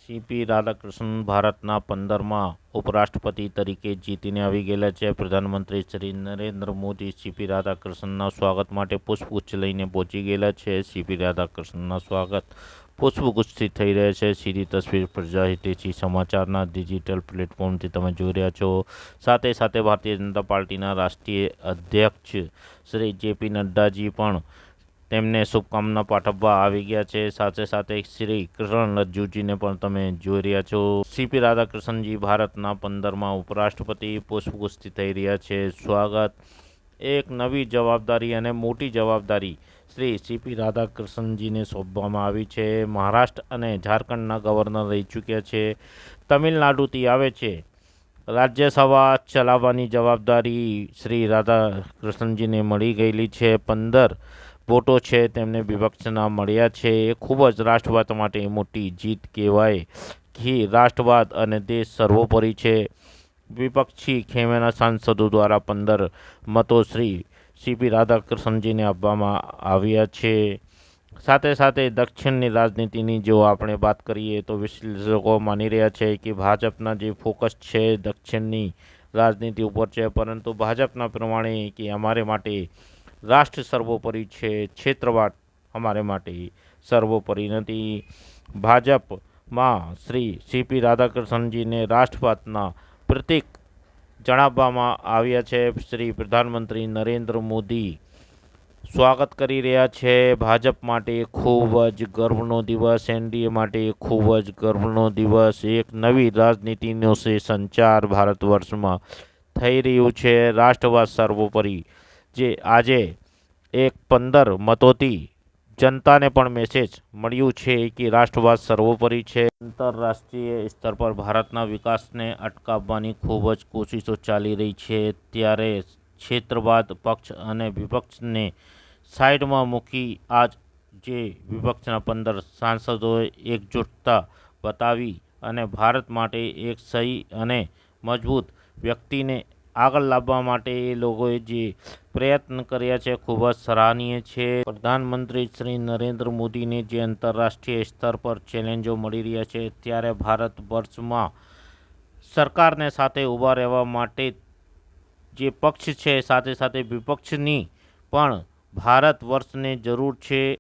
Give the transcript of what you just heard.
CP Radhakrishnan ભારતના 15મા ઉપરાષ્ટ્રપતિ તરીકે જીતીને આવી ગયેલા છે. પ્રધાનમંત્રી શ્રી નરેન્દ્ર મોદી સીપી રાધાકૃષ્ણનના સ્વાગત માટે પુષ્પગુચ્છ લઈને પહોંચી ગયેલા છે. સીપી રાધાકૃષ્ણનના સ્વાગત પુષ્પગુચ્છથી થઈ રહ્યા છે. સીધી તસવીર પ્રજાહિતેશી સમાચારના ડિજિટલ પ્લેટફોર્મથી તમે જોઈ રહ્યા છો. સાથે સાથે ભારતીય જનતા પાર્ટીના રાષ્ટ્રીય અધ્યક્ષ શ્રી જેપી નડ્ડાજી પણ તેમને શુભકામના પાઠવવા આવી ગયા છે. સાથે સાથે શ્રી કિરણ રિજિજુજીને પણ તમે જોઈ રહ્યા છો. સીપી રાધાકૃષ્ણનજી ભારતના 15મા ઉપરાષ્ટ્રપતિ પુષ્પગુચ્છથી થઈ રહ્યા છે સ્વાગત. એક નવી જવાબદારી અને મોટી જવાબદારી શ્રી સીપી રાધાકૃષ્ણનજીને સોંપવામાં આવી છે. મહારાષ્ટ્ર અને ઝારખંડના ગવર્નર રહી ચૂક્યા છે. તમિલનાડુથી આવે છે. રાજ્યસભા ચલાવવાની જવાબદારી શ્રી રાધાકૃષ્ણનજીને મળી ગયેલી છે. 15 વોટો છે તેમને વિપક્ષના મળ્યા છે. એ ખૂબ જ રાષ્ટ્રવાદ માટે મોટી જીત કહેવાય કે રાષ્ટ્રવાદ અને દેશ સર્વોપરી છે. વિપક્ષી ખેમેના સાંસદો દ્વારા 15 મતો શ્રી સીપી રાધાકૃષ્ણનજીને આપવામાં આવ્યા છે. સાથે સાથે દક્ષિણની રાજનીતિની જો આપણે વાત કરીએ તો વિશ્લેષકો માની રહ્યા છે કે ભાજપના જે ફોકસ છે દક્ષિણની રાજનીતિ ઉપર છે, પરંતુ ભાજપના પ્રમાણે કે અમારે માટે રાષ્ટ્ર સર્વોપરી છે, ક્ષેત્રવાદ અમારે માટે સર્વોપરી નથી. ભાજપમાં શ્રી સીપી રાધાકૃષ્ણનજીને રાષ્ટ્રવાદના પ્રતીક જણાવવામાં આવ્યા છે. શ્રી પ્રધાનમંત્રી નરેન્દ્ર મોદી સ્વાગત કરી રહ્યા છે. ભાજપ માટે ખૂબ જ ગર્વનો દિવસ, એનડીએ માટે ખૂબ જ ગર્વનો દિવસ. એક નવી રાજનીતિનો સંચાર ભારત વર્ષમાં થઈ રહ્યું છે. રાષ્ટ્રવાદ સર્વોપરી જે આજે એક 15 મતોથી જનતાને પણ મેસેજ મળ્યું છે કે રાષ્ટ્રવાદ સર્વોપરી છે. આંતરરાષ્ટ્રીય સ્તર પર ભારતના વિકાસને અટકાવવાની ખૂબ જ કોશિશો ચાલી રહી છે. ત્યારે ક્ષેત્રવાદ પક્ષ અને વિપક્ષને સાઈડમાં મૂકી આજ જે વિપક્ષના 15 સાંસદોએ એકજૂટતા બતાવી અને ભારત માટે એક સહી અને મજબૂત વ્યક્તિને આગળ લાવવા માટે એ લોકોએ જે પ્રયત્ન કર્યા છે ખૂબ જ સરાહનીય છે. પ્રધાનમંત્રી શ્રી નરેન્દ્ર મોદીને જે આંતરરાષ્ટ્રીય સ્તર પર ચેલેન્જો મળી રહ્યા છે, ત્યારે ભારત વર્ષમાં સરકારને સાથે ઊભા રહેવા માટે જે પક્ષ છે સાથે સાથે વિપક્ષની પણ ભારત વર્ષને જરૂર છે.